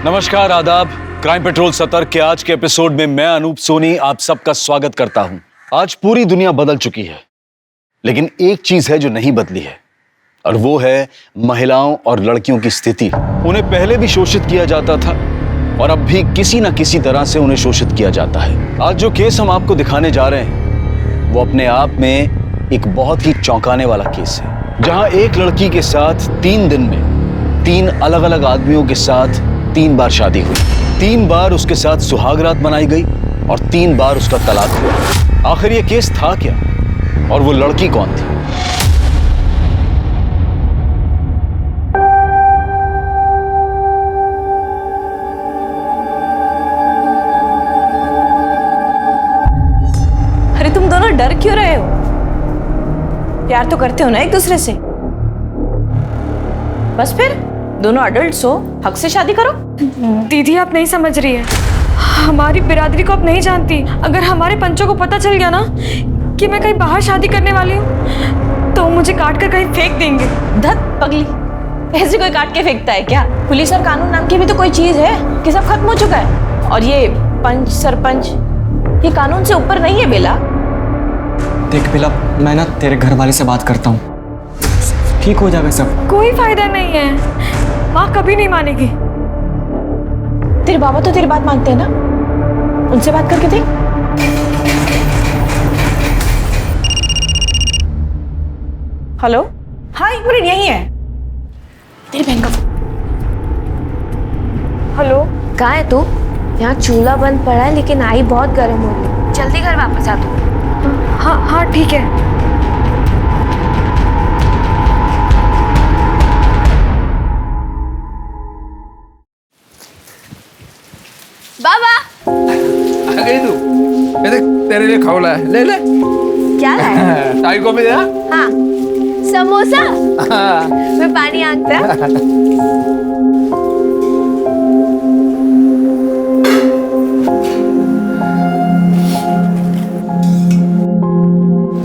नमस्कार, आदाब। Crime petrol सतर्क के आज के एपिसोड में मैं अनूप सोनी आप सबका स्वागत करता हूं। आज पूरी दुनिया बदल चुकी है, लेकिन एक चीज है जो नहीं बदली है, और वो है महिलाओं और लड़कियों की स्थिति। उन्हें पहले भी शोषित किया जाता था और अब भी किसी न किसी तरह से उन्हें शोषित किया जाता है। आज जो केस हम आपको दिखाने जा रहे हैं वो अपने आप में एक बहुत ही चौंकाने वाला केस है, जहां एक लड़की के साथ 3 दिन में 3 अलग अलग आदमियों के साथ 3 बार शादी हुई। 3 बार उसके साथ सुहाग रात मनाई गई और 3 बार उसका तलाक हुआ। आखिर ये केस था क्या और वो लड़की कौन थी? अरे तुम दोनों डर क्यों रहे हो? प्यार तो करते हो ना एक दूसरे से। बस फिर दोनों अडल्ट्स हो, हक से शादी करो। दीदी आप नहीं समझ रही है, हमारी बिरादरी को आप नहीं जानती। अगर हमारे पंचों को पता चल गया ना कि मैं कहीं बाहर शादी करने वाली हूँ तो मुझे काट कर कहीं फेंक देंगे। धत पगली, ऐसे कोई काट के फेंकता है क्या? पुलिस और कानून नाम की भी तो कोई चीज है कि सब खत्म हो चुका है। और ये पंच सरपंच ये कानून से ऊपर नहीं है बेला। देख बेला, मैं ना तेरे घर वाले से बात करता हूँ, ठीक हो जाएगा सब। कोई फायदा नहीं है, माँ कभी नहीं मानेगी। तेरे बाबा तो तेरी बात मानते हैं ना, उनसे बात करके देख। हेलो, हाँ 1 मिनट यही है। तेरी बहन का। हेलो, कहाँ है तू? यहाँ चूल्हा बंद पड़ा है लेकिन आई बहुत गर्म हो रही। जल्दी घर वापस आ तू। हाँ हाँ ठीक है। बाबा आ गई तू? ये देख तेरे लिए खौला है, ले ले। क्या है? ताई को भी दे। हाँ, समोसा। मैं पानी आंकता।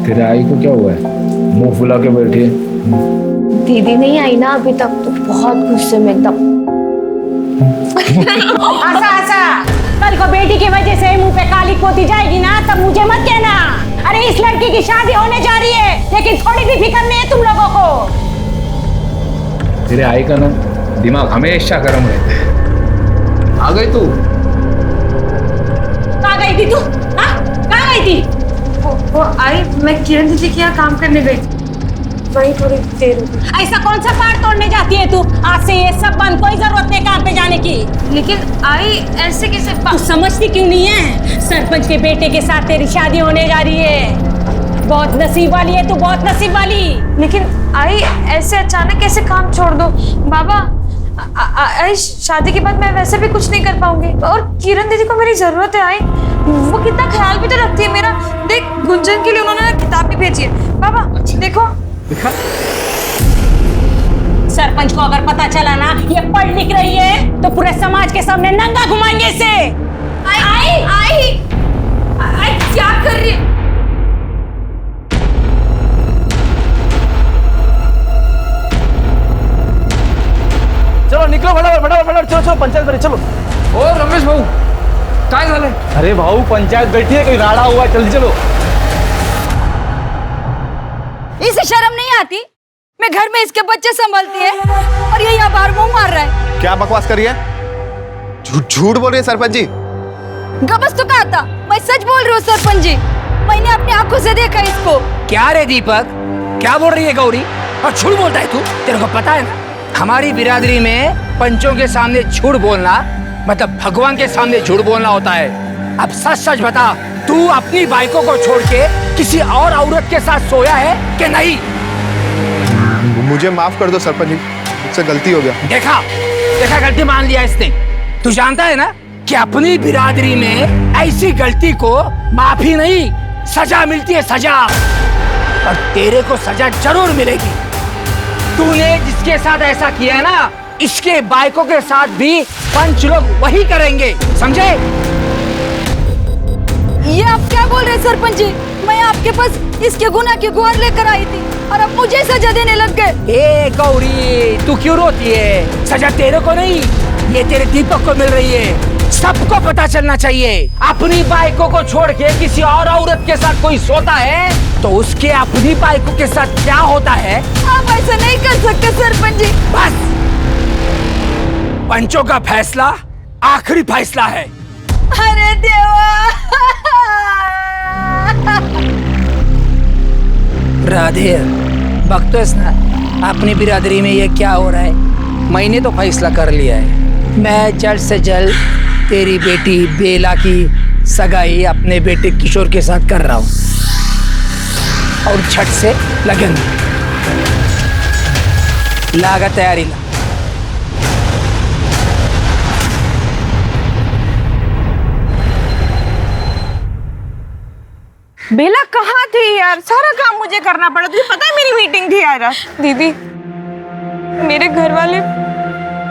तेरे आई को क्या हुआ है? मुंह फुला के बैठी है। दीदी नहीं आई ना अभी तक, तो बहुत गुस्से में एकदम। ऐसा कल को बेटी की वजह से मुंह पे काली पोती जाएगी ना, तब मुझे मत कहना। अरे इस लड़की की शादी होने जा रही है, लेकिन थोड़ी भी फिक्र नहीं है तुम लोगों को। तेरे आई का ना दिमाग हमेशा गर्म रहता है। आ गई तू? कहाँ गई थी तू? हाँ कहाँ गई थी? वो आई, मैं किरण दीदी के यहाँ काम करने गई थी, वही थोड़ी देर हो गई। ऐसा कौन सा पार तोड़ने जाती है तू? आज से ये सब बंद, कोई जरूरत नहीं काम पे जाने की। लेकिन आई ऐसे कैसे? तू समझती क्यों नहीं है? सरपंच के बेटे के साथ तेरी शादी होने जा रही है। बहुत नसीब वाली है तू, बहुत नसीब वाली। लेकिन आई ऐसे अचानक कैसे काम छोड़ दो? बाबा आई शादी के बाद मैं वैसे भी कुछ नहीं कर पाऊंगी, और किरण दीदी को मेरी जरूरत है। आई वो कितना ख्याल भी तो रखती है मेरा। देख गुंजन के लिए उन्होंने किताब भी भेजी है। बाबा देखो। दिखा। सरपंच को अगर पता चला ना ये पढ़ लिख रही है तो पूरे समाज के सामने नंगा घुमाएंगे इसे। आई आई आई क्या कर रही है? चलो निकलो, फटाफट चलो पंचायत भरी चलो। ओ रमेश भाऊ, काय झालंय? अरे भाऊ, पंचायत बैठी है, कोई राड़ा हुआ है, जल्दी चलो। इसे शर्म नहीं आती? मैं घर में इसके बच्चे संभालती है और ये यहाँ बाहर मुंह मार रहा है। क्या बकवास करी है? झूठ बोल रही है सरपंच जी। गबस तो कहा था, मैं सच बोल रही हूँ सरपंच जी। मैंने अपनी आंखों से देखा इसको। क्या रे दीपक, क्या बोल रही है गौरी? और झूठ बोलता है तू? तेरे को पता है ना, हमारी बिरादरी में पंचों के सामने झूठ बोलना मतलब भगवान के सामने झूठ बोलना होता है। अब सच सच बता, तू अपनी बाइकों को छोड़ के किसी और औरत के साथ सोया है कि नहीं? मुझे माफ कर दो सरपंच जी, मुझसे गलती हो गया। देखा गलती मान लिया इसने। तू जानता है ना कि अपनी बिरादरी में ऐसी गलती को माफी नहीं, सजा मिलती है, सजा। और तेरे को सजा जरूर मिलेगी। तूने जिसके साथ ऐसा किया है ना, इसके बाइकों के साथ भी पंच लोग वही करेंगे, समझे? ये आप क्या बोल रहे हैं सरपंच जी? मैं आपके पास इसके गुनाह की गुहार लेकर आई थी और अब मुझे सजा देने लग गए। ए गौरी, तू क्यों रोती है? सजा तेरे को नहीं, ये तेरे दीपक को मिल रही है। सबको पता चलना चाहिए। अपनी बाइकों को छोड़ के किसी और औरत के साथ कोई सोता है तो उसके अपनी बाइकों के साथ क्या होता है। आप ऐसा नहीं कर सकते सरपंच जी। बस, पंचों का फैसला आखिरी फैसला है। अरे देवा। राधे, बख्तोस ना अपनी बिरादरी में ये क्या हो रहा है। मैंने तो फैसला कर लिया है। मैं जल्द से जल्द तेरी बेटी बेला की सगाई अपने बेटे किशोर के साथ कर रहा हूँ और झट से लगन लागा तैयारी ला। बेला कहाँ थी यार? सारा काम मुझे करना पड़ा। तुझे पता है मेरी मीटिंग थी यार। दीदी, मेरे घर वाले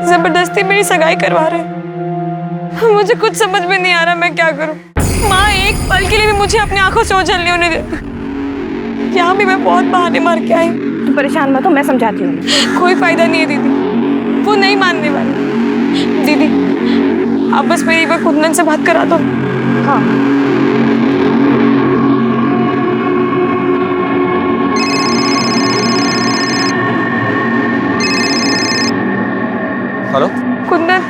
जबरदस्ती मेरी सगाई करवा रहे हैं। मुझे कुछ समझ में नहीं आ रहा मैं क्या करूं। माँ एक पल के लिए भी मुझे अपनी आंखों से ओझल नहीं होने देती। यहाँ भी मैं बहुत बहाने मार के आई। तू परेशान मत हो, मैं समझाती हूँ। कोई फायदा नहीं है दीदी, वो नहीं मानने वाली। दीदी आप बस मेरी एक बार कुंदन से बात करा दो। हाँ हेलो कुंदन,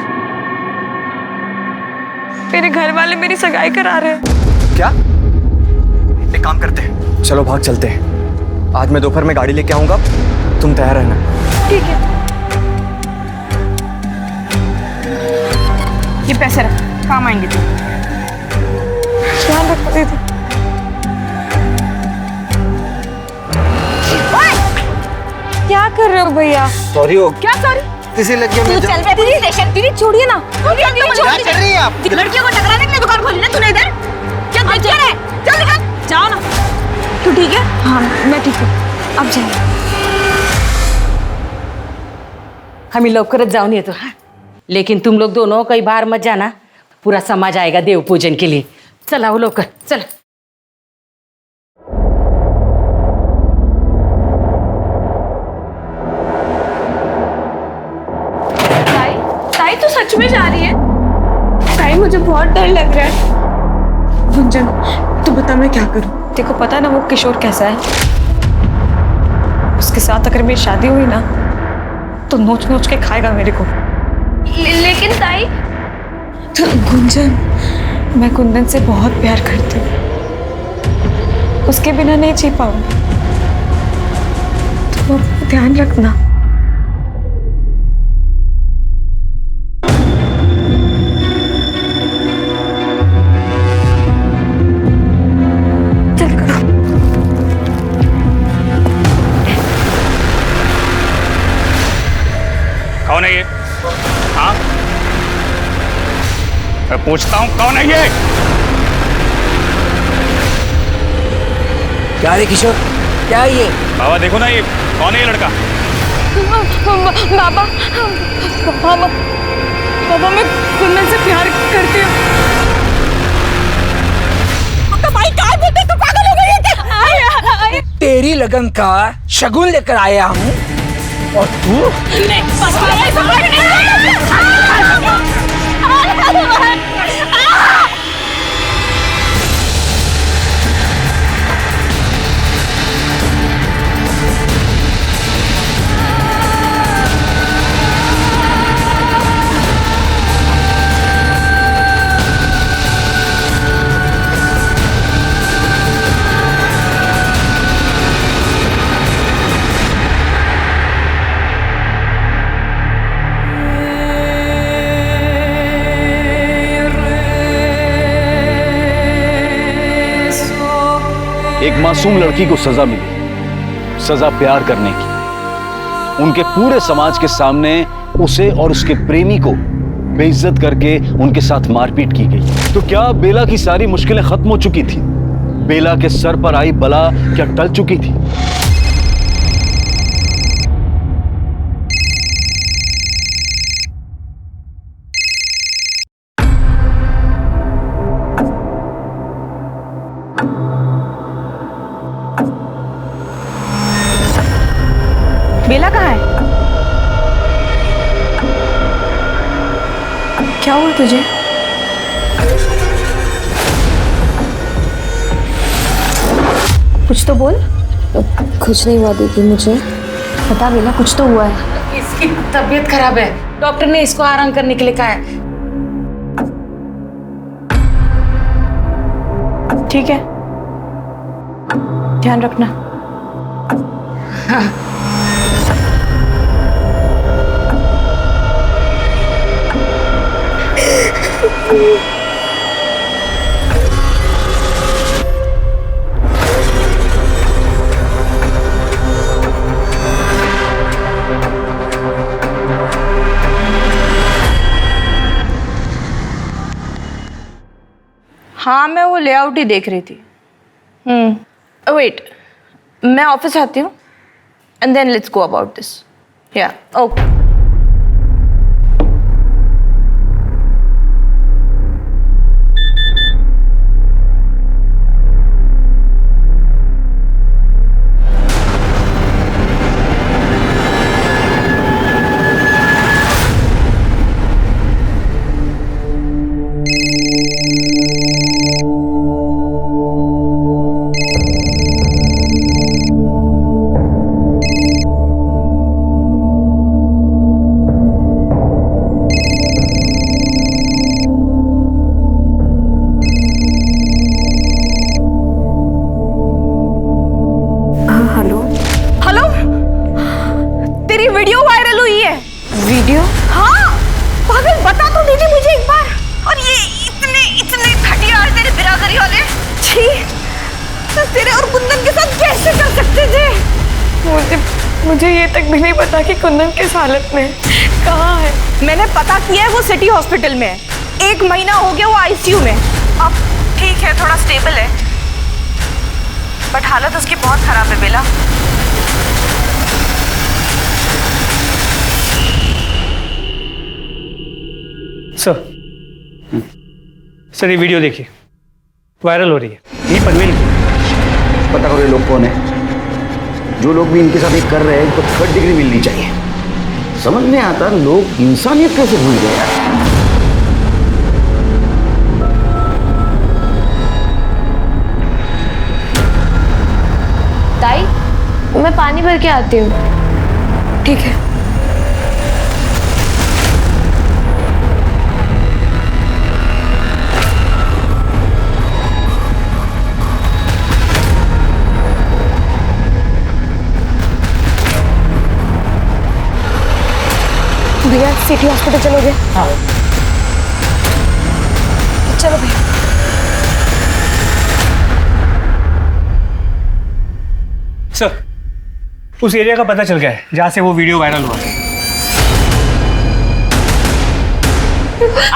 मेरे घर वाले मेरी सगाई करा रहे हैं। क्या? एक काम करते हैं, चलो भाग चलते हैं। आज मैं दोपहर में गाड़ी लेके आऊंगा, तुम तैयार रहना। ठीक है। ये पैसे रख, काम आएंगे तू। ध्यान रखो दीदी। क्या कर रहे हो भैया? सॉरी हो क्या सॉरी? किसी लड़की में चल रहे पुलिस स्टेशन। दीदी छोड़िए ना। क्या चल रही है आप? लड़कियों को टकराने के लिए दुकान खोली ना तूने इधर? क्या बच्चा है? चल निकल, जाओ ना। तू ठीक है? हाँ मैं ठीक हूँ, अब जाइए। हमें लवकरच जाऊन येतो। लेकिन तुम लोग दोनों कहीं बाहर मत जाना, पूरा समाज आएगा देव पूजन के लिए। चला वो लवकर, चला। ताई तो सच में जा रही है? ताई मुझे बहुत डर लग रहा है। गुंजन तू बता मैं क्या करूं? देखो पता है ना वो किशोर कैसा है। उसके साथ अगर मेरी शादी हुई ना तो नोच नोच के खाएगा मेरे को। लेकिन ताई तो गुंजन, मैं कुंदन से बहुत प्यार करती हूँ, उसके बिना नहीं जी पाऊंगी। तुम अपना ध्यान रखना। कौन है ये? हाँ, मैं पूछता हूँ कौन है ये? क्या रे किशोर, क्या है ये? बाबा देखो ना, ये कौन है ये लड़का? बाबा, बाबा, बाबा मैं कुंदन से प्यार करती हूँ। तो भाई क्या बोलते, तू पागल हो गई है क्या? तेरी लगन का शगुन लेकर आया हूँ और तू? एक मासूम लड़की को सजा मिली, सजा प्यार करने की। उनके पूरे समाज के सामने उसे और उसके प्रेमी को बेइज्जत करके उनके साथ मारपीट की गई। तो क्या बेला की सारी मुश्किलें खत्म हो चुकी थी? बेला के सर पर आई बला क्या टल चुकी थी? बेला कहाँ है? क्या हुआ तुझे? कुछ तो बोल। कुछ नहीं हुआ दीदी मुझे। बता बेला, कुछ तो हुआ है। इसकी तबीयत खराब है, डॉक्टर ने इसको आराम करने के लिए कहा है। ठीक है, ध्यान रखना। हाँ, मैं वो लेआउट ही देख रही थी। वेट, मैं ऑफिस आती हूँ and then let's go about this. या ओके। मुझे ये तक भी नहीं पता कि कुंदन किस हालत में कहाँ है। मैंने पता किया है, वो सिटी हॉस्पिटल में है। 1 महीना हो गया वो आईसीयू में। अब ठीक है, थोड़ा स्टेबल है, बट हालत उसकी बहुत खराब है बेला। सर ये वीडियो देखिए, वायरल हो रही है। ये पनवेल की। पता करो ये लोग कौन है। जो लोग भी इनके साथ ये कर रहे हैं इनको 3rd डिग्री मिलनी चाहिए। समझ नहीं आता लोग इंसानियत कैसे भूल गए यार। ताई, मैं पानी भर के आती हूँ। ठीक है। भैया सिटी हॉस्पिटल चलोगे? हाँ। चलो भैया। सर, उस एरिया का पता चल गया है जहाँ से वो वीडियो वायरल हुआ।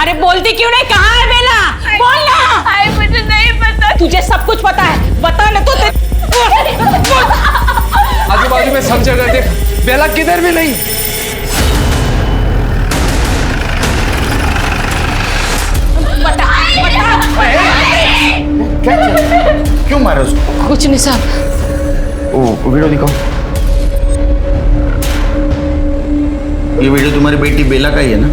अरे बोलती क्यों नहीं? कहाँ है बेला? बोलना। अरे मुझे नहीं पता। तुझे सब कुछ पता है, बता ना तो। आजू बाजू में सब जगह देख, बेला किधर भी नहीं। क्या क्यों मारा उसको? कुछ नहीं साहब। ओ वीडियो दिखाओ। ये वीडियो तुम्हारी बेटी बेला का ही है ना?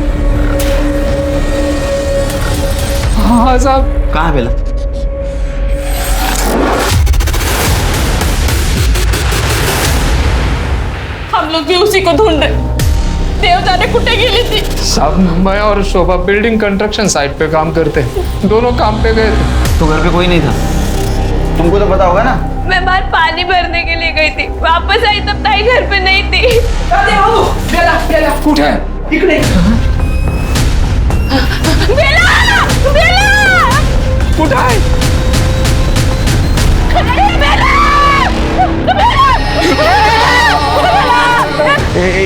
हाँ साहब। कहाँ है बेला? हम लोग भी उसी को ढूंढ रहे। देव जाने कुत्ते की ली थी। साहब मैं और शोभा बिल्डिंग कंस्ट्रक्शन साइट पे काम करते हैं, दोनों काम पे गए थे। तो घर पे कोई नहीं था? तुमको तो पता होगा ना। मैं बाहर पानी भरने के लिए गई थी, वापस आई तब ताई घर पे नहीं थी। बेला बेला कुठे है? इकडे। बेला बेला कुठे है?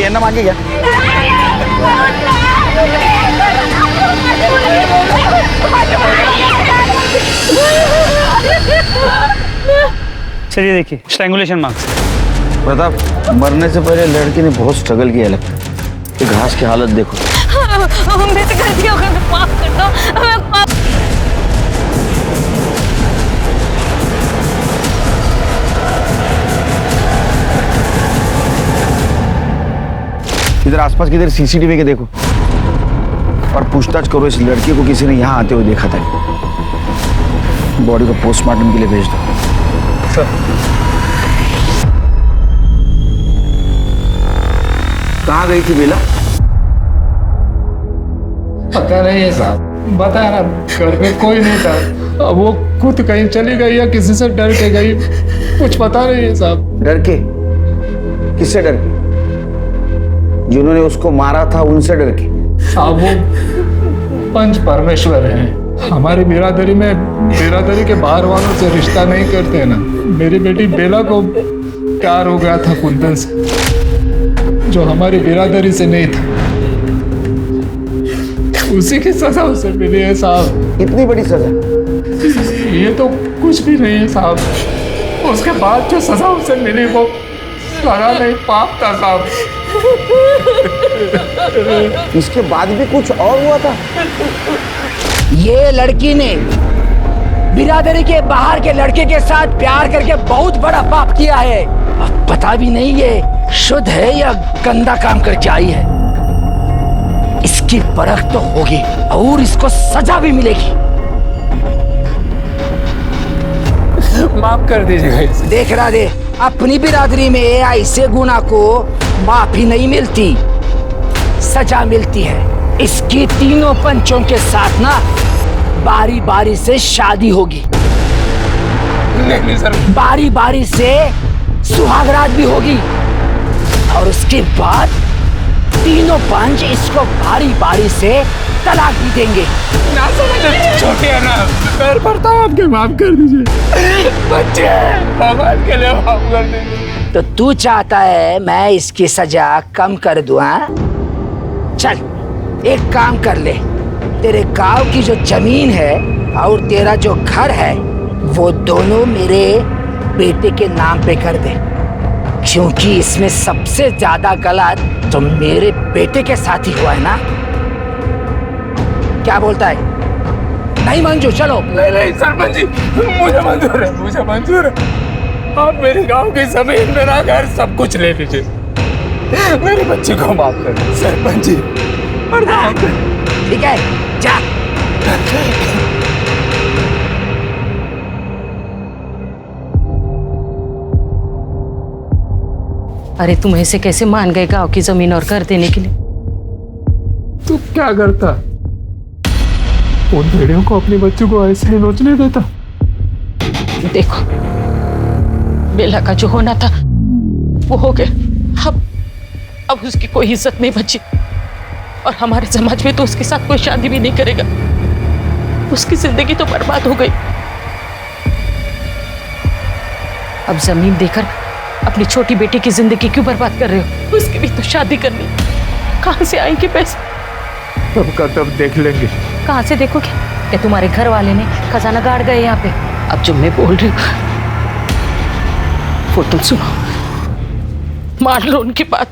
यांना मागे घ्या। चलिए देखिए, स्ट्रैंगुलेशन मार्क्स। प्रताप, मरने से पहले लड़की ने बहुत स्ट्रगल किया लगता है। ये घास की हालत देखो। मेरी गलती हो गई, माफ कर दो। इधर आसपास किधर सीसीटीवी के देखो। और पूछताछ करो इस लड़के को किसी ने यहाँ आते हुए देखा था। बॉडी को पोस्टमार्टम के लिए भेज दो। कहाँ गई थी बेला? पता नहीं है साहब, बता रहा घर में कोई नहीं था। अब वो खुद कहीं चली गई या किसी से डर के गई, कुछ पता नहीं है साहब। डर के? किससे डर के? जिन्होंने उसको मारा था उनसे डर के? साहब वो पंच परमेश्वर हैं। हमारी बिरादरी के बाहर वालों से रिश्ता नहीं करते हैं ना। मेरी बेटी बेला को प्यार हो गया था कुंदन से, जो हमारी बिरादरी से नहीं था। उसी की सजा उसे मिली है साहब। इतनी बड़ी सजा? ये तो कुछ भी नहीं है साहब। उसके बाद जो सजा उसे मिली वो सजा नहीं, पाप था साहब। इसके बाद भी कुछ और हुआ था? ये लड़की ने बिरादरी के बाहर के लड़के के साथ प्यार करके बहुत बड़ा पाप किया है। अब पता भी नहीं ये शुद्ध है या गंदा काम करके आई है। इसकी परख तो होगी और इसको सजा भी मिलेगी। माफ कर दीजिएगा। देख रहा दे, अपनी बिरादरी में ऐसे गुनाह को माफी नहीं मिलती, सजा मिलती है। इसकी तीनों पंचों के साथ ना बारी बारी से शादी होगी। नहीं सर। बारी बारी से सुहागरात भी होगी और उसके बाद तीनों पंच इसको बारी बारी से तलाक भी देंगे। ना समझ छोटे है ना, पैर पड़ता हूँ आपके, माफ कर दीजिए। बच्चे भगवान के लिए माफ कर दीजिए। तो तू चाहता है मैं इसकी सजा कम कर दूं? हाँ, चल एक काम कर ले। तेरे गांव की जो जमीन है और तेरा जो घर है वो दोनों मेरे बेटे के नाम पे कर दे, क्योंकि इसमें सबसे ज्यादा गलत तो मेरे बेटे के साथ ही हुआ है ना। क्या बोलता है? नहीं मंजूर? चलो। नहीं सरपंच जी, मुझे मंजूर है, मुझे मंजूर है। आप मेरे गांव की जमीन, मेरा घर, सब कुछ ले लीजिए। मेरे बच्चे को माफ कर दो सरपंच जी। ठीक है, जा। अरे तुम ऐसे कैसे मान गए गांव की जमीन और घर देने के लिए? तू क्या करता? उन भेड़ियों को अपने बच्चों को ऐसे ही नोचने देता? देखो, बेला का जो होना था वो हो गया। अब उसकी कोई इज्जत नहीं बची और हमारे समाज में तो उसके साथ कोई शादी भी नहीं करेगा। उसकी जिंदगी तो बर्बाद हो गई। अब जमीन देकर अपनी छोटी बेटी की जिंदगी क्यों बर्बाद कर रहे हो? उसकी भी तो शादी करनी। कहां से आएंगे पैसे? तब का तब देख लेंगे। कहां से देखोगे? क्या तुम्हारे घर वाले ने खजाना गाड़ गए यहाँ पे? अब जो मैं बोल रही हूँ वो तुम सुनो, मान लो उनकी बात।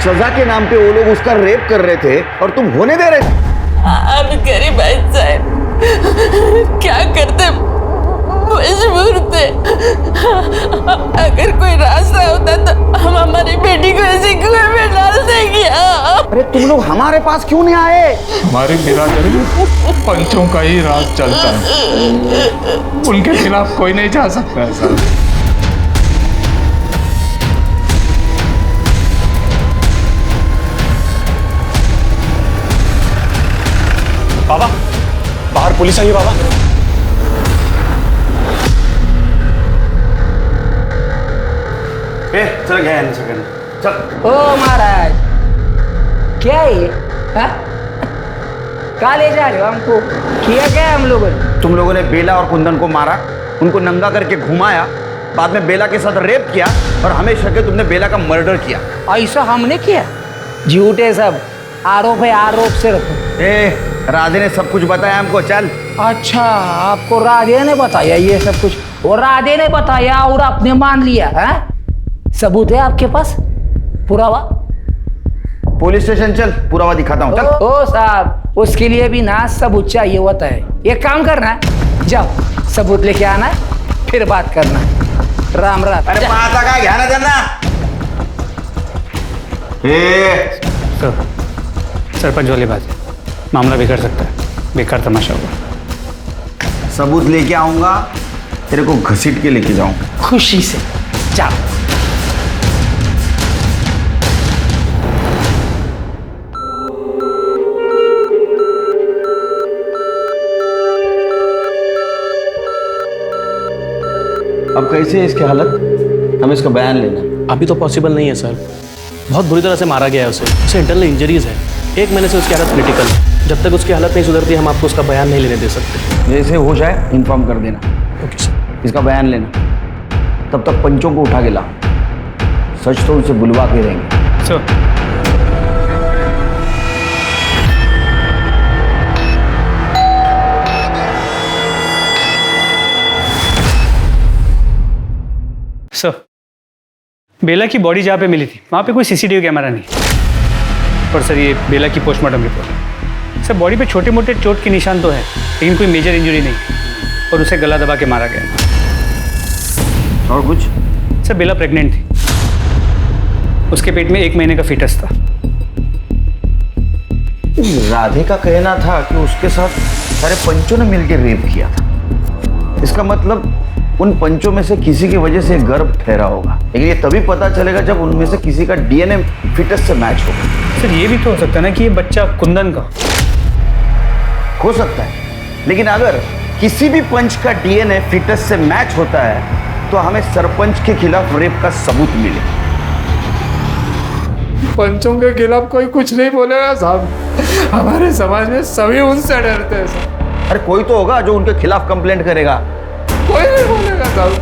सजा के नाम पे वो लोग उसका रेप कर रहे थे और तुम होने दे रहे थे। अब गरीब साहब क्या करते, मजबूर थे। अगर कोई रास्ता होता तो हम हमारी बेटी को ऐसे कुएं में डाल देंगे। अरे तुम लोग हमारे पास क्यों नहीं आए? हमारी बिरादरी में पंचों का ही राज चलता है, उनके खिलाफ कोई नहीं जा सकता है सर। बाबा, बाहर पुलिस आई है बाबा। चल गया नहीं सकते। चल। ओ महाराज, क्या है ये? हाँ? कहाँ ले जा रहे हो हमको? किया क्या है हम लोगों ने? तुम लोगों ने बेला और कुंदन को मारा, उनको नंगा करके घुमाया, बाद में बेला के साथ रेप किया और हमें शक है तुमने बेला का मर्डर किया। ऐसा हमने किया? झूठे सब, आरोप है, आरोप सिर्फ। राधे ने सब कुछ बताया हमको। चल। अच्छा, आपको राधे ने बताया ये सब कुछ? और राधे ने बताया और आपने मान लिया? है सबूत है आपके पास? पुरावा? पुलिस स्टेशन चल, पुरावा दिखाता हूँ। चल। ओ साहब, उसके लिए भी ना सबूत चाहिए होता है। एक काम करना है, जाओ सबूत लेके आना, फिर बात करना। राम राम। अरे माता का ध्यान देना। सरपंच वाली बात है, मामला बिगड़ सकता है, बेकार तमाशा होगा। सबूत लेके आऊंगा, तेरे को घसीट के लेके जाऊंगा। खुशी से जाओ। अब कैसे है इसकी हालत? हमें इसका बयान लेना। अभी तो पॉसिबल नहीं है सर, बहुत बुरी तरह से मारा गया है उसे इंटरनल इंजरीज है। 1 महीने से उसकी हालत क्रिटिकल है। जब तक उसकी हालत नहीं सुधरती हम आपको उसका बयान नहीं लेने दे सकते। जैसे हो जाए इन्फॉर्म कर देना। Okay sir. इसका बयान लेना, तब तक पंचों को उठा के ला। सच तो उनसे बुलवा के रहेंगे। सर, सर, बेला की बॉडी जहाँ पे मिली थी वहाँ पे कोई सीसीटीवी कैमरा नहीं। और सर, ये बेला की पोस्टमार्टम रिपोर्ट है। सर, बॉडी पे छोटे मोटे चोट के निशान तो है, लेकिन कोई मेजर इंजरी नहीं। और उसे गला दबा के मारा गया। और कुछ? सर, बेला प्रेग्नेंट थी, उसके पेट में 1 महीने का फीटस था। राधे का कहना था कि उसके साथ सारे पंचों ने मिलकर रेप किया था। इसका मतलब उन पंचों में से किसी की वजह से गर्भ ठहरा होगा, लेकिन ये तभी पता चलेगा जब उनमें से किसी का डीएनए फिटस से मैच होगा। सर, ये भी तो हो सकता है ना कि ये बच्चा कुंदन का हो सकता है, लेकिन अगर किसी भी पंच का डीएनए फिटस से मैच होता है तो हमें सरपंच के खिलाफ रेप का सबूत मिले। पंचों के खिलाफ कोई कुछ नहीं बोलेगा साहब, हमारे समाज में सभी उनसे डरते हैं साहब। अरे कोई तो होगा जो उनके खिलाफ कंप्लेंट करेगा। कोई नहीं बोलेगा साहब,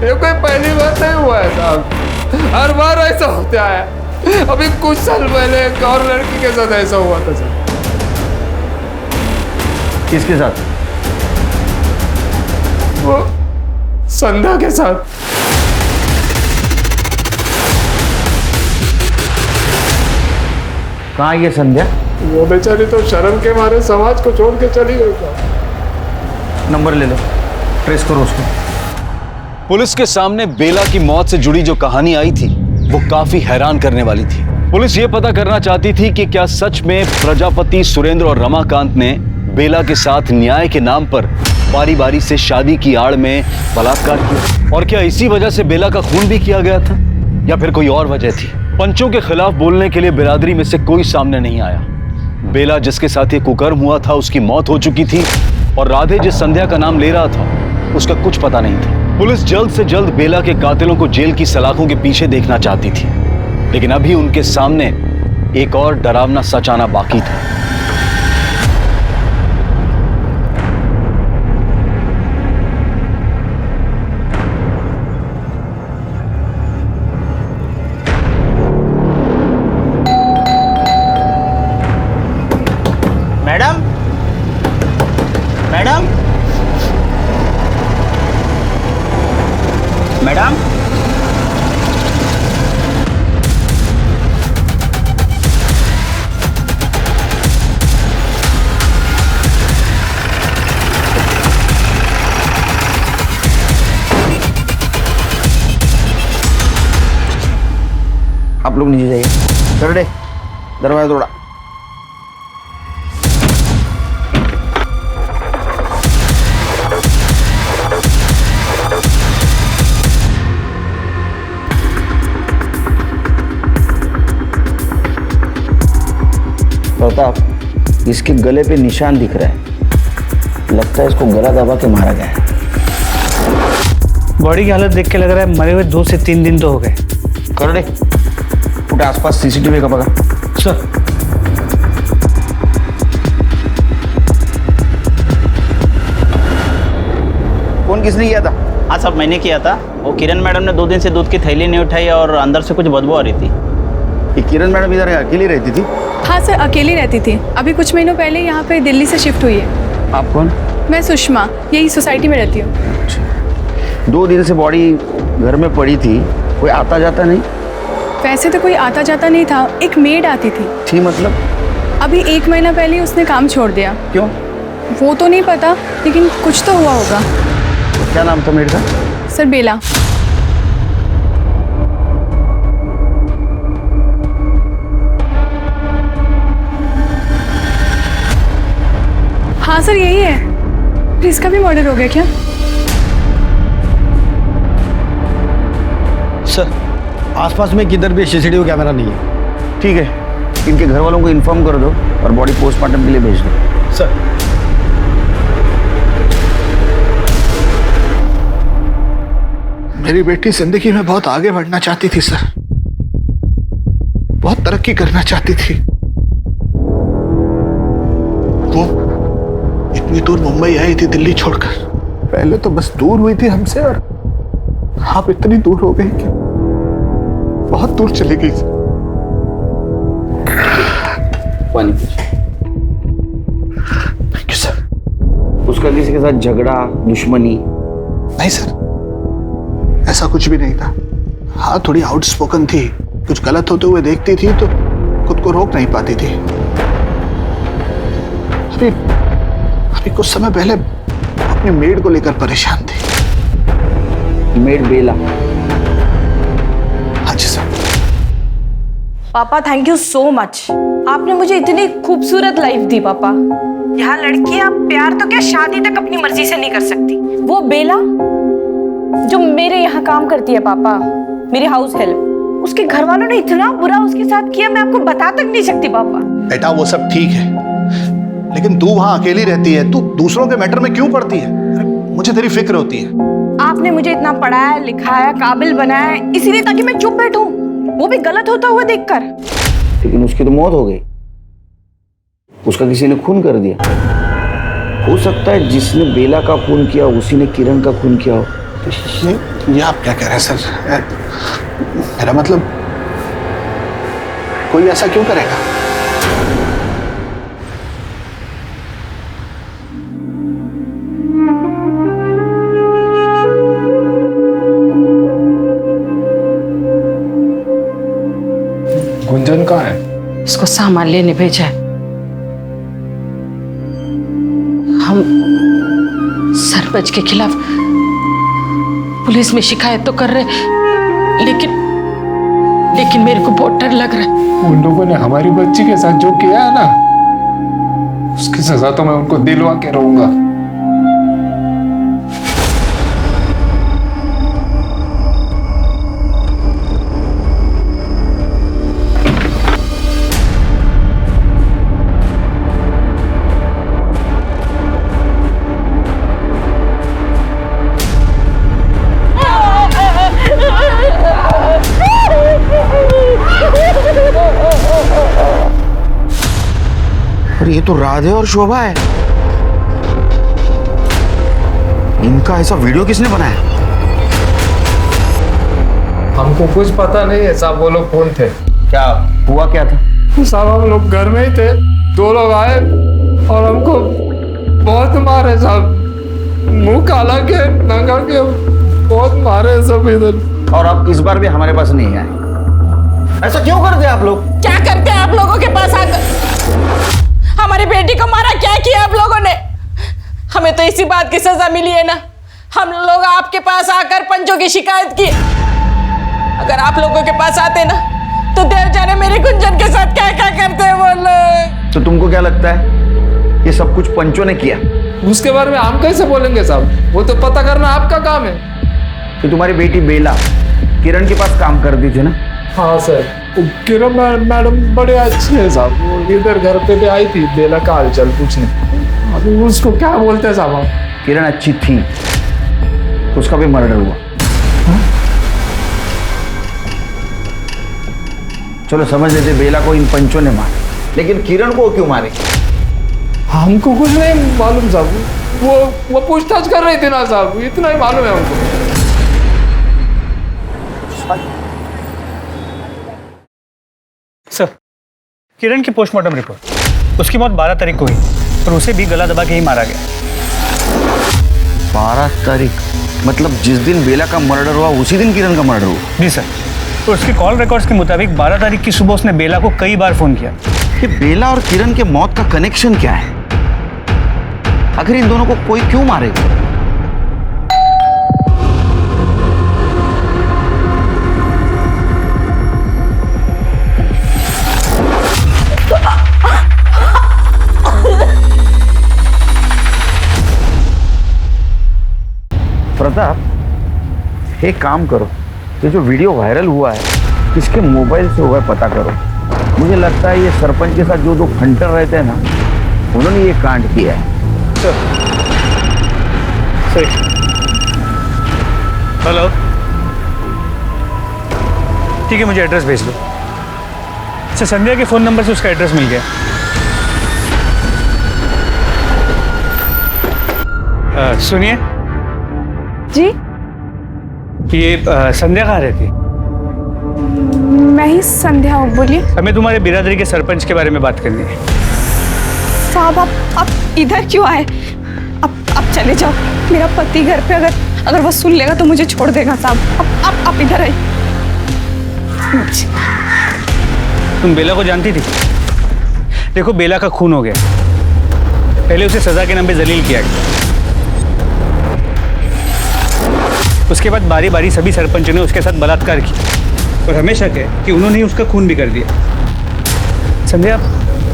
ये कोई पहली बार नहीं हुआ है साहब, हर बार ऐसा होता है। अभी कुछ साल पहले एक और लड़की के साथ ऐसा हुआ था साहब। किसके साथ? वो संध्या के साथ। कहाँ ये संध्या? वो बेचारी तो शर्म के मारे समाज को छोड़ के चली गई साहब। नंबर ले लो, ट्रेस करो उसको। पुलिस के सामने बेला की मौत से जुड़ी जो कहानी आई थी वो काफी हैरान करने वाली थी। पुलिस ये पता करना चाहती थी कि क्या सच में प्रजापति, सुरेंद्र और रमाकांत ने बेला के साथ न्याय के नाम पर बारी बारी से शादी की आड़ में बलात्कार किया, और क्या इसी वजह से बेला का खून भी किया गया था, या फिर कोई और वजह थी। पंचों के खिलाफ बोलने के लिए बिरादरी में से कोई सामने नहीं आया। बेला जिसके साथ ये कुकर्म हुआ था उसकी मौत हो चुकी थी, और राधे जिस संध्या का नाम ले रहा था उसका कुछ पता नहीं था। पुलिस जल्द से जल्द बेला के कातिलों को जेल की सलाखों के पीछे देखना चाहती थी, लेकिन अभी उनके सामने एक और डरावना सच आना बाकी था। मैडम, मैडम, मैडम, आप लोग नीचे जाइए। चलो रे, दरवाजा तोड़ा। प्रताप, इसके गले पे निशान दिख रहा है, लगता है इसको गला दबा के मारा गया है। बॉडी की हालत देख के लग रहा है मरे हुए 2 से 3 दिन तो हो गए। कर दे, कुठे आसपास सीसीटीव्ही का बघा. सर. फोन किसने किया था? हाँ साहब, मैंने किया था. वो किरण मैडम ने 2 दिन से दूध की थैली नहीं उठाई और अंदर से कुछ बदबू आ रही थी. ये किरण मैडम इधर अकेली रहती थी? हाँ सर, अकेली रहती थी. अभी कुछ महीनों पहले यहाँ पे दिल्ली से शिफ्ट हुई है. आप कौन? मैं सुषमा, यही सोसाइटी में रहती हूँ. 2 दिन से बॉडी घर में पड़ी थी, कोई आता जाता नहीं? वैसे तो कोई आता जाता नहीं था, एक मेड आती थी. थी मतलब? अभी 1 महीना पहले ही उसने काम छोड़ दिया. क्यों? वो तो नहीं पता, लेकिन कुछ तो हुआ होगा. क्या नाम था मेड का? सर, बेला. हाँ सर, यही है. इसका भी मर्डर हो गया क्या? सर, आसपास में किधर भी सीसीटीवी कैमरा नहीं है. ठीक है, इनके घर वालों को इन्फॉर्म कर दो और बॉडी पोस्टमार्टम के लिए भेज दो. सर. मेरी बेटी जिंदगी में बहुत आगे बढ़ना चाहती थी सर, बहुत तरक्की करना चाहती थी. वो इतनी दूर मुंबई आई थी दिल्ली छोड़कर. पहले तो बस दूर हुई थी हमसे, और आप इतनी दूर हो गई कि बहुत दूर चली गई. पानी. Thank you sir. उसका किसी के साथ झगड़ा, दुश्मनी? नहीं सर, ऐसा कुछ भी नहीं था. हाँ, थोड़ी आउटस्पोकन थी, कुछ गलत होते हुए देखती थी तो खुद को रोक नहीं पाती थी. अभी कुछ समय पहले अपने मेड को लेकर परेशान थी. मेड बेला? हाँ जी सर. पापा, थैंक यू सो मच. आपने मुझे इतनी खूबसूरत लाइफ दी पापा. यहाँ लड़कियां प्यार तो क्या, शादी तक अपनी मर्जी से नहीं कर सकती. वो बेला जो मेरे यहाँ काम करती है पापा, मेरी हाउस हेल्प, उसके घर वालों ने इतना बुरा उसके साथ किया, मैं आपको बता तक नहीं सकती पापा. बेटा, वो सब ठीक है, लेकिन तू वहां अकेली रहती है, तू दूसरों के मैटर में क्यों पड़ती है? मुझे तेरी फिक्र होती है. आपने मुझे इतना पढ़ाया लिखाया, काबिल बनाया, इसीलिए ताकि मैं चुप बैठूं, वो भी गलत होता हुआ देखकर. लेकिन उसकी तो मौत हो गई. उसका किसी ने खून कर दिया. हो सकता है जिसने बेला का खून किया उसी ने किरण का खून किया हो. ये आप क्या कह रहे हैं सर? मेरा मतलब, कोई ऐसा क्यों करेगा? गुंजन कहाँ है? इसको सामान लेने भेजा है. हम सरपंच के खिलाफ पुलिस में शिकायत तो कर रहे, लेकिन मेरे को बहुत डर लग रहा है. उन लोगों ने हमारी बच्ची के साथ जो किया है ना, उसकी सजा तो मैं उनको दिलवा के रहूंगा. और ये तो राधे और शोभा है. इनका ऐसा वीडियो किसने बनाया? हमको कुछ पता नहीं है साहब, वो लोग कौन थे? क्या हुआ, क्या था? साहब, हम लोग घर में ही थे, 2 लोग आए और हमको बहुत मारे साहब. मुंह काला के, नंगा के, बहुत मारे सब इधर. और अब इस बार भी हमारे पास नहीं आए. ऐसा क्यों करते आप लोग? क्या करते हैं आप लोगों के पास आकर? हमारी बेटी को मारा, क्या किया आप लोगों ने? हमें तो इसी बात की सजा मिली है ना. हम लोग आपके पास आकर पंचों की शिकायत की. अगर आप लोगों के पास आते ना तो देव जाने मेरे गुंजन के साथ क्या क्या करते हैं वो लोग. तो तुमको क्या लगता है ये सब कुछ पंचों ने किया? उसके बारे में हम कैसे बोलेंगे साहब, वो तो पता करना आपका काम है. तो तुम्हारी बेटी बेला किरण के पास काम करती थी ना? हाँ सर, किरण मैडम बड़े अच्छे हैं साहब. वो इधर घर पे भी आई थी बेला का हालचाल पूछने. अभी उसको क्या बोलते हैं साहब? किरण अच्छी थी तो उसका भी मर्डर हुआ. चलो समझ लेते बेला को इन पंचों ने मारा, लेकिन किरण को क्यों मारे? हमको कुछ नहीं मालूम साहब, वो पूछताछ कर रही थी ना साहब, इतना ही मालूम है हमको। सर, किरण की पोस्टमार्टम रिपोर्ट, उसकी मौत 12 तारीख को हुई और उसे भी गला दबा के ही मारा गया। 12 तारीख मतलब जिस दिन बेला का मर्डर हुआ उसी दिन किरण का मर्डर हुआ? जी सर, तो उसके कॉल रिकॉर्ड्स के मुताबिक 12 तारीख की सुबह उसने बेला को कई बार फोन किया। ये बेला और किरण के मौत का कनेक्शन क्या है? आखिर इन दोनों को कोई क्यों मारेगा? प्रताप, एक काम करो, ये जो वीडियो वायरल हुआ है किसके मोबाइल से हुआ है पता करो। मुझे लगता है ये सरपंच के साथ जो दो फंटर रहते हैं ना, उन्होंने ये कांड किया है। हेलो, ठीक है, मुझे एड्रेस भेज दो। अच्छा, संध्या के फोन नंबर से उसका एड्रेस मिल गया। सुनिए जी, ये संध्या कहाँ रहती है? मैं ही संध्या हूँ, बोलिए। हमें तुम्हारे बिरादरी के सरपंच के बारे में बात करनी है। साहब, आप इधर क्यों आए? आप चले जाओ, मेरा पति घर पे अगर वो सुन लेगा तो मुझे छोड़ देगा। साहब, आप इधर आइए। तुम बेला को जानती थी? देखो, बेला का खून हो गया, पहले उसे सजा के नाम पे जलील किया गया, उसके बाद बारी बारी सभी सरपंचों ने उसके साथ बलात्कार किया और हमें शक है कि उन्होंने ही उसका खून भी कर दिया। संध्या,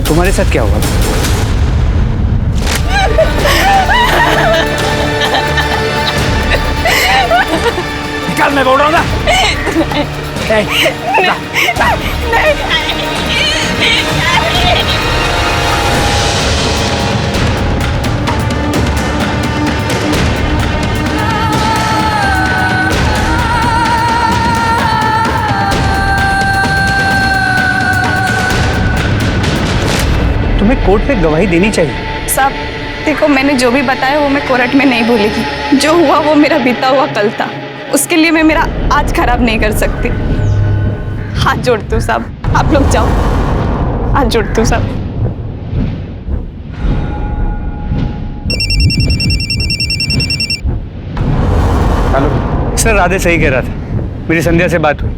तुम्हारे साथ क्या हुआ? निकाल, मैं बोल रहा हूँ ना। तुम्हें कोर्ट में गवाही देनी चाहिए। साहब देखो, मैंने जो भी बताया वो मैं कोर्ट में नहीं भूलेगी। जो हुआ वो मेरा बीता हुआ कल था, उसके लिए मैं मेरा आज खराब नहीं कर सकती। हाथ जोड़ती हूँ साहब, आप लोग जाओ। हाथ जोड़ती हूँ साहब। हेलो सर, राधे सही कह रहा था, मेरी संध्या से बात हुई,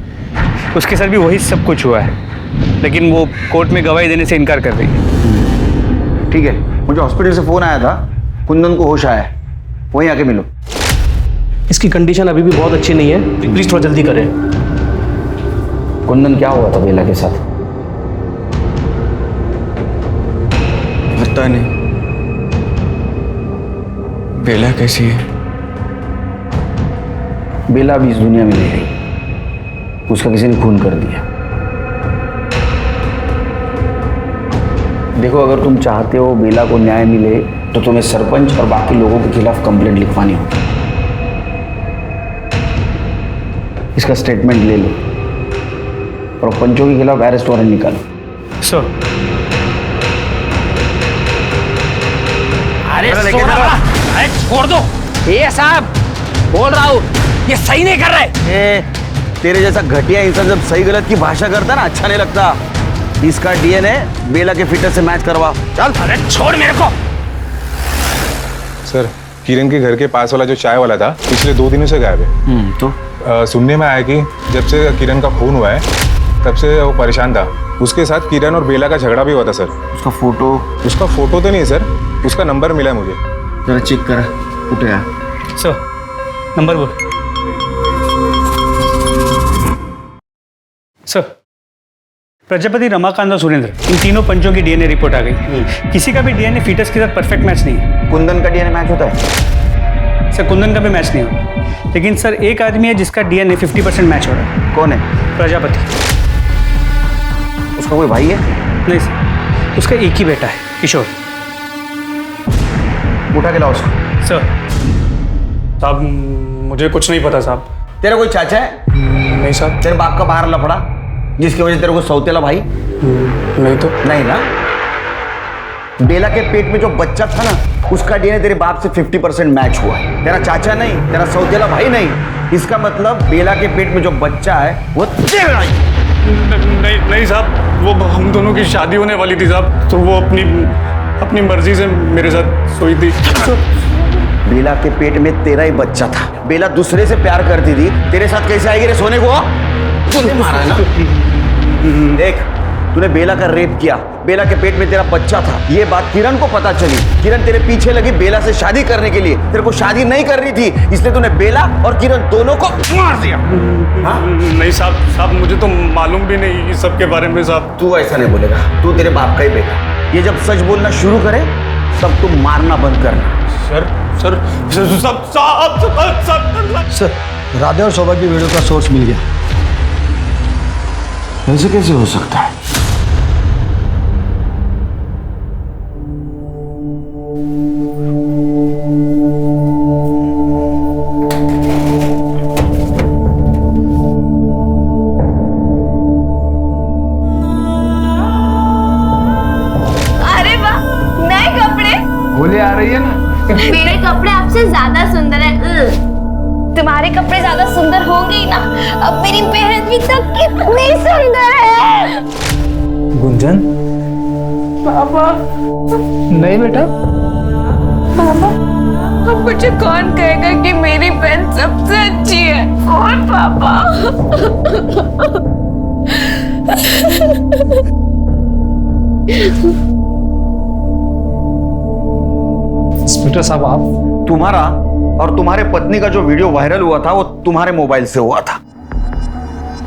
उसके साथ भी वही सब कुछ हुआ है, लेकिन वो कोर्ट में गवाही देने से इनकार कर रही है। ठीक है, मुझे हॉस्पिटल से फोन आया था, कुंदन को होश आया है, वहीं आके मिलो। इसकी कंडीशन अभी भी बहुत अच्छी नहीं है, प्लीज थोड़ा जल्दी करें। कुंदन, क्या हुआ था बेला के साथ? पता नहीं। बेला कैसी है? बेला अभी इस दुनिया में नहीं रही, उसका किसी ने खून कर दिया। देखो, अगर तुम चाहते हो बेला को न्याय मिले तो तुम्हें सरपंच और बाकी लोगों के खिलाफ कंप्लेंट लिखवानी होगी। इसका स्टेटमेंट ले लो और पंचों के खिलाफ अरेस्ट वारंट निकालो। सर, अरे छोड़ दो। ये साहब बोल रहा हूँ, ये सही नहीं कर रहे। तेरे जैसा घटिया इंसान जब सही गलत की भाषा करता ना, अच्छा नहीं लगता। इसका डीएनए बेला के फिटर से मैच करवा। चल। अरे छोड़ मेरे को। सर, किरण के घर के पास वाला जो चाय वाला था पिछले 2 दिनों से गायब है। तो सुनने में आया कि जब से किरण का खून हुआ है तब से वो परेशान था। उसके साथ किरण और बेला का झगड़ा भी हुआ था सर। उसका फोटो तो नहीं है सर, उसका नंबर मिला है मुझे। जरा चेक करा, उठेगा सर, नंबर बोल। सर, प्रजापति, रमाकांत और सुरेंद्र, इन तीनों पंचों की डीएनए रिपोर्ट आ गई। किसी का भी डीएनए फीटस के साथ परफेक्ट मैच नहीं है। कुंदन का डीएनए मैच होता है? सर, कुंदन का भी मैच नहीं होता, लेकिन सर एक आदमी है जिसका डीएनए 50% मैच हो रहा है। कौन है? प्रजापति। उसका कोई भाई है? नहीं सर, उसका एक ही बेटा है, किशोर। उठा के लाओ उसको। सर। साहब, मुझे कुछ नहीं पता साहब। तेरा कोई चाचा है? नहीं साहब। तेरे बाप का बाहर लफड़ा? जिसकी वजह से तेरे को सौतेला भाई? नहीं तो। नहीं ना? बेला के पेट में जो बच्चा था ना, उसका डीएनए तेरे बाप से 50% मैच हुआ है। तेरा चाचा नहीं, तेरा सौतेला भाई नहीं। इसका मतलब बेला के पेट में जो बच्चा है वो तेरा ही। नहीं साहब, वो हम दोनों की शादी होने वाली थी साहब, तो वो अपनी मर्जी से मेरे साथ सोई थी। बेला के पेट में तेरा ही बच्चा था। बेला दूसरे से प्यार करती थी, तेरे साथ कैसे आएगी रे सोने को? तूने मारा है ना? देख, तूने बेला का रेप किया, बेला के पेट में तेरा बच्चा था। ये बात किरण को पता चली। किरण तेरे पीछे लगी बेला से शादी करने के लिए। तेरे को शादी नहीं करनी थी, इसलिए तूने बेला और किरण दोनों को मार दिया। हाँ? नहीं साहब, मुझे तो मालूम भी नहीं इस सब के बारे में साहब। तू ऐसा नहीं बोलेगा, तू तेरे बाप का ही बेटा। ये जब सच बोलना शुरू करे तब तुम मारना बंद करना। सर, राधे और शोभा की वीडियो का सोर्स मिल गया। ऐसे कैसे हो सकता है? अरे वाह, नए कपड़े। होली आ रही है ना। मेरे कपड़े आपसे ज्यादा सुंदर है। तुम्हारे कपड़े ज्यादा सुंदर होंगे ही ना। अब मेरी बहन भी तो कितनी सुंदर है। गुंजन, पापा। नहीं बेटा। पापा, अब मुझे कौन कहेगा कि मेरी बहन सबसे अच्छी है? कौन पापा? इंस्पेक्टर साहब, आप तुम्हारा और तुम्हारे पत्नी का जो वीडियो वायरल हुआ था वो तुम्हारे मोबाइल से हुआ था।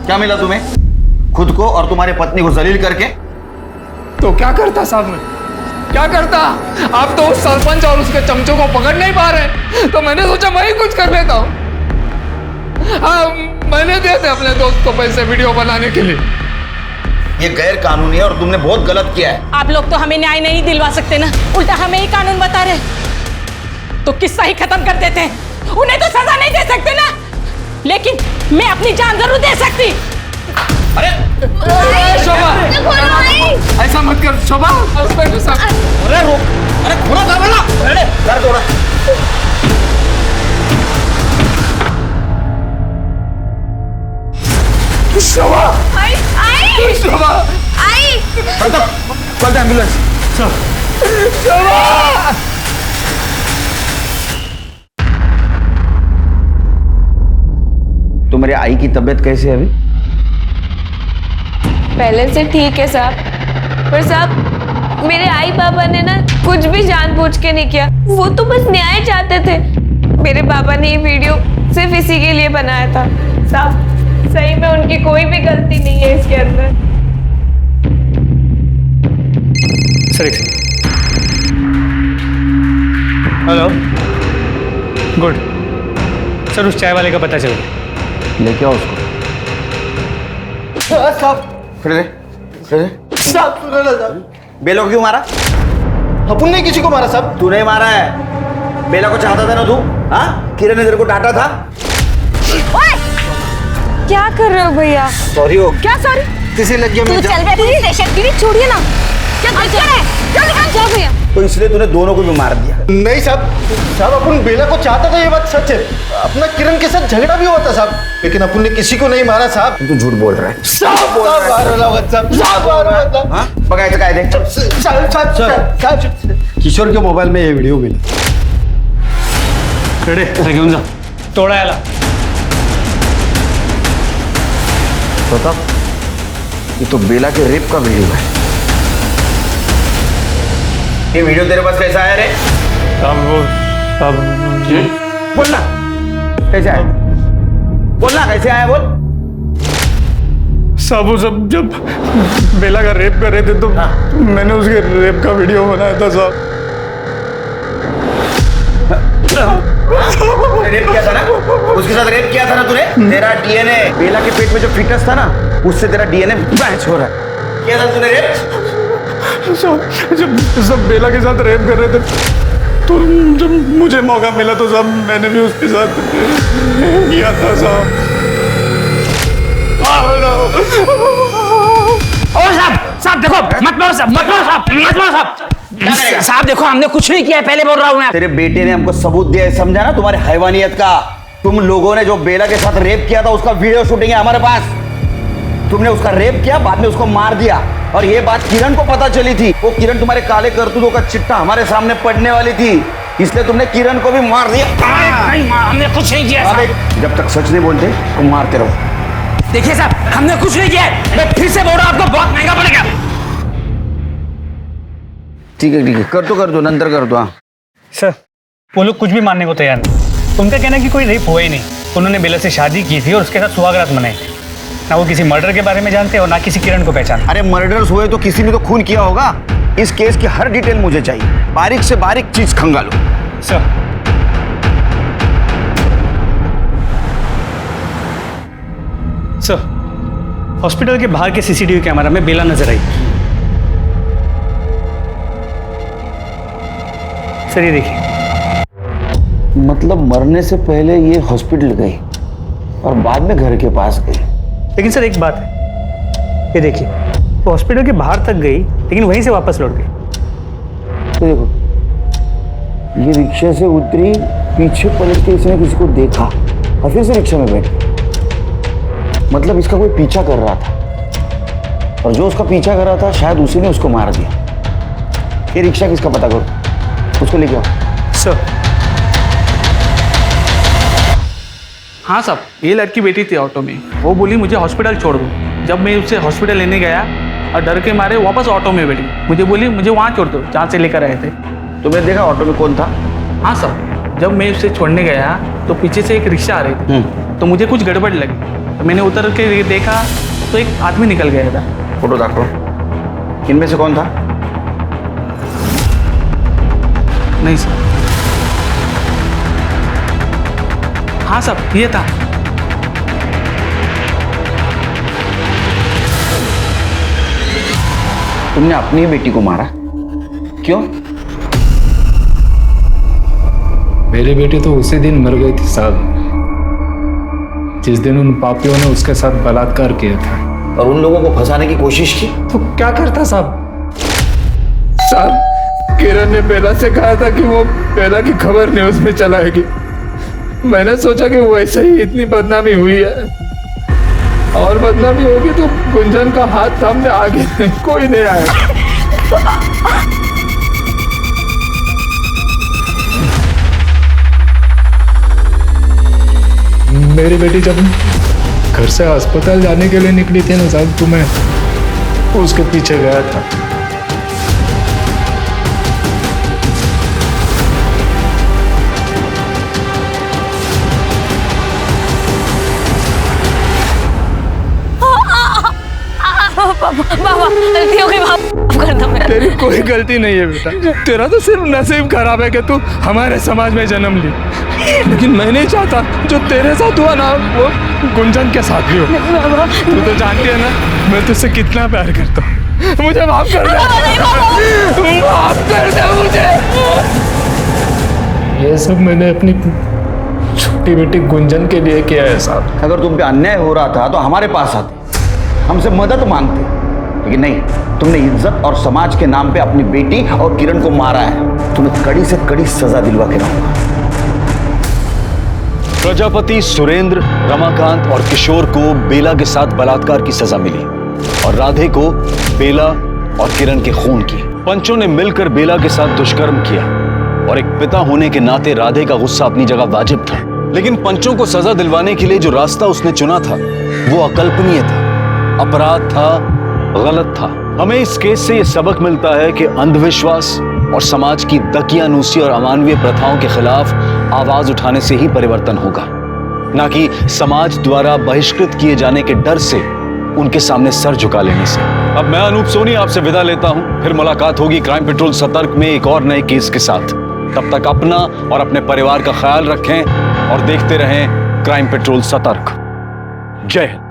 क्या मिला तुम्हें खुद को और तुम्हारे पत्नी को जलील करके? तो क्या करता साहब मैं? क्या करता? आप तो उस सरपंच और उसके चमचों को पकड़ नहीं पा रहे, तो मैंने सोचा मैं ही कुछ कर लेता हूँ। हाँ, मैंने दिए थे अपने दोस्त को पैसे वीडियो बनाने के लिए। ये गैर कानूनी है और तुमने बहुत गलत किया है। आप लोग तो हमें न्याय नहीं दिलवा सकते ना, उल्टा हमें ही कानून बता रहे। तो किस्सा ही खत्म कर देते हैं। उन्हें तो सजा नहीं दे सकते ना, लेकिन मैं अपनी जान जरूर दे सकती। अरे शोभा, ऐसा मत कर शोभा। अरे रोक, अरे खुला कर वाला, अरे कर दो ना। शोभा, आई शोभा, कॉल द एम्बुलेंस। शोभा। तुम्हारी आई की तबीयत कैसी है अभी? पहले से ठीक है साहब, पर साहब मेरे आई पापा ने ना कुछ भी जानबूझ के नहीं किया। वो तो बस न्याय चाहते थे। मेरे पापा ने ये वीडियो सिर्फ इसी के लिए बनाया था। साहब, सही में उनकी कोई भी गलती नहीं है इसके अंदर। सर, हेलो, गुड सर, उस चाय वाले का पता चल गया। लेके आओ उसको। बेला को क्यों मारा? अपन ने किसी को मारा साहब? तू नहीं मारा है। बेला को चाहता था ना तू? हाँ, किरण ने तेरे को डांटा था। क्या कर रहे हो भैया? सॉरी हो। क्या सॉरी? किसी लग गया। तू चल गया स्टेशन की, छोड़िए ना। क्या कर रहे हैं? जाओ भैया। तो इसलिए तूने दोनों को भी मार दिया? नहीं साहब, अपन बेला को चाहता था, ये बात सच है। अपना किरण के साथ झगड़ा भी हुआ था साहब, लेकिन अपन ने किसी को नहीं मारा साहब। तू झूठ बोल रहा है। साहब बघायचं काय ते? किशोर के मोबाइल में ये वीडियो मिला। घेऊन जा, तोडा याला। प्रताप, ये तो बेला के रेप का वीडियो है। ये वीडियो तेरे पास कैसा आया रे? बोलना कैसे आया? बोलना कैसे आया, बोल। साहब, वो सब जब बेला का रेप कर रहे थे तो मैंने उसके रेप का वीडियो बनाया था साहब। रेप किया था ना, उसके साथ रेप किया था ना तूने। तेरा डीएनए बेला के पेट में जो फिटस था ना, उससे तेरा डीएनए मैच हो रहा है। किया था तूने रेप? जब सब बेला के साथ रेप कर रहे थे तो जब मुझे मौका मिला तो साहब मैंने भी उसके साथ किया था साहब। मारो साहब, मत मारो साहब, मत मारो साहब। साहब देखो हमने कुछ नहीं किया है, पहले बोल रहा हूँ मैं। तेरे बेटे ने हमको सबूत दिया है, समझा ना, तुम्हारे हैवानियत का। तुम लोगों ने जो बेला के साथ रेप किया था उसका वीडियो शूटिंग है हमारे पास। तुमने उसका रेप किया, बाद में उसको मार दिया, और ये बात किरण को पता चली थी। वो किरण तुम्हारे काले करतूतों का चिट्ठा हमारे सामने पड़ने वाली थी, इसलिए तुमने किरण को भी मार दिया। नहीं, हमने कुछ नहीं किया साहब। जब तक सच नहीं बोलते तो मारते रहो। देखिए साहब, हमने कुछ नहीं किया है। मैं फिर से बोल रहा हूँ, आपको बहुत महंगा पड़ेगा। ठीक है, कर दो, नंतर कर दो। हाँ सर, वो लोग कुछ भी मानने को तैयार नहीं। उनका कहना है कि कोई रेप हुआ ही नहीं, उन्होंने बेला से शादी की थी और उसके साथ सुहागरात मनाई थी। ना वो किसी मर्डर के बारे में जानते और ना किसी किरण को पहचान। अरे मर्डर्स हुए तो किसी ने तो खून किया होगा। इस केस की हर डिटेल मुझे चाहिए, बारीक से बारीक चीज खंगालो। सर, हॉस्पिटल के बाहर के सीसीटीवी कैमरा में बेला नजर आई। सर ये देखिए। मतलब मरने से पहले ये हॉस्पिटल गई और बाद में घर के पास गई। लेकिन सर एक बात है, ये देखिए, वो हॉस्पिटल के बाहर तक गई लेकिन वहीं से वापस लौट गई। तो देखो, ये रिक्शा से उतरी, पीछे पलट के इसने किसी को देखा और फिर से रिक्शा में बैठ गई। मतलब इसका कोई पीछा कर रहा था, और जो उसका पीछा कर रहा था शायद उसी ने उसको मार दिया। ये रिक्शा किसका पता करो, उसको लेके आओ। सर। हाँ साहब, ये लड़की बैठी थी ऑटो में, वो बोली मुझे हॉस्पिटल छोड़ दो। जब मैं उसे हॉस्पिटल लेने गया और डर के मारे वापस ऑटो में बैठी, मुझे बोली मुझे वहाँ छोड़ दो जहाँ से लेकर आए थे। तुमने देखा ऑटो में कौन था? हाँ सर, जब मैं उसे छोड़ने गया तो पीछे से एक रिक्शा आ रही थी, तो मुझे कुछ गड़बड़ लगी, तो मैंने उतर के देखा तो एक आदमी निकल गया था। फोटो देखो, इनमें से कौन था? नहीं सर। हाँ साहब, ये था। तुमने अपनी बेटी को मारा, क्यों? मेरी बेटी तो उसी दिन मर गई थी साहब, जिस दिन उन पापियों ने उसके साथ बलात्कार किया था। और उन लोगों को फंसाने की कोशिश की तो क्या करता साहब? साहब, किरण ने बेला से कहा था कि वो बेला की खबर न्यूज में चलाएगी। मैंने सोचा कि वैसे ही इतनी बदनामी हुई है, और बदनामी होगी तो गुंजन का हाथ सामने आगे कोई नहीं आएगा। मेरी बेटी जब घर से अस्पताल जाने के लिए निकली थी ना साहब, तो मैं उसके पीछे गया था। बाबा गलती हो गई, माफ कर दो मेरा। तेरी कोई गलती नहीं है बेटा, तेरा तो सिर्फ नसीब खराब है कि तू हमारे समाज में जन्म ली। लेकिन मैं नहीं चाहता जो तेरे साथ हुआ ना वो गुंजन के साथ भी हो। तू तो जानती है ना मैं तुझसे कितना प्यार करता हूँ। मुझे माफ कर दे, माफ कर दे मुझे। ये सब मैंने अपनी छोटी बेटी गुंजन के लिए किया है साहब। अगर तुम पे अन्याय हो रहा था तो हमारे पास आते, हमसे मदद मांगते, लेकिन नहीं, तुमने इज्जत और समाज के नाम पे अपनी बेटी और किरण को मारा है। तुम्हें कड़ी से कड़ी सजा दिलवा के रहूंगा। प्रजापति, सुरेंद्र, रमाकांत और किशोर को बेला के साथ बलात्कार की सजा मिली और राधे को बेला और किरण के खून की। पंचों ने मिलकर बेला के साथ दुष्कर्म किया और एक पिता होने के नाते राधे का गुस्सा अपनी जगह वाजिब था, लेकिन पंचों को सजा दिलवाने के लिए जो रास्ता उसने चुना था वो अकल्पनीय था, अपराध था, गलत था। हमें इस केस से यह सबक मिलता है कि अंधविश्वास और समाज की दकियानूसी और अमानवीय प्रथाओं के खिलाफ आवाज उठाने से ही परिवर्तन होगा, ना कि समाज द्वारा बहिष्कृत किए जाने के डर से उनके सामने सर झुका लेने से। अब मैं अनूप सोनी आपसे विदा लेता हूं, फिर मुलाकात होगी क्राइम पेट्रोल सतर्क में एक और नए केस के साथ। तब तक अपना और अपने परिवार का ख्याल रखें और देखते रहें क्राइम पेट्रोल सतर्क। जय हिंद।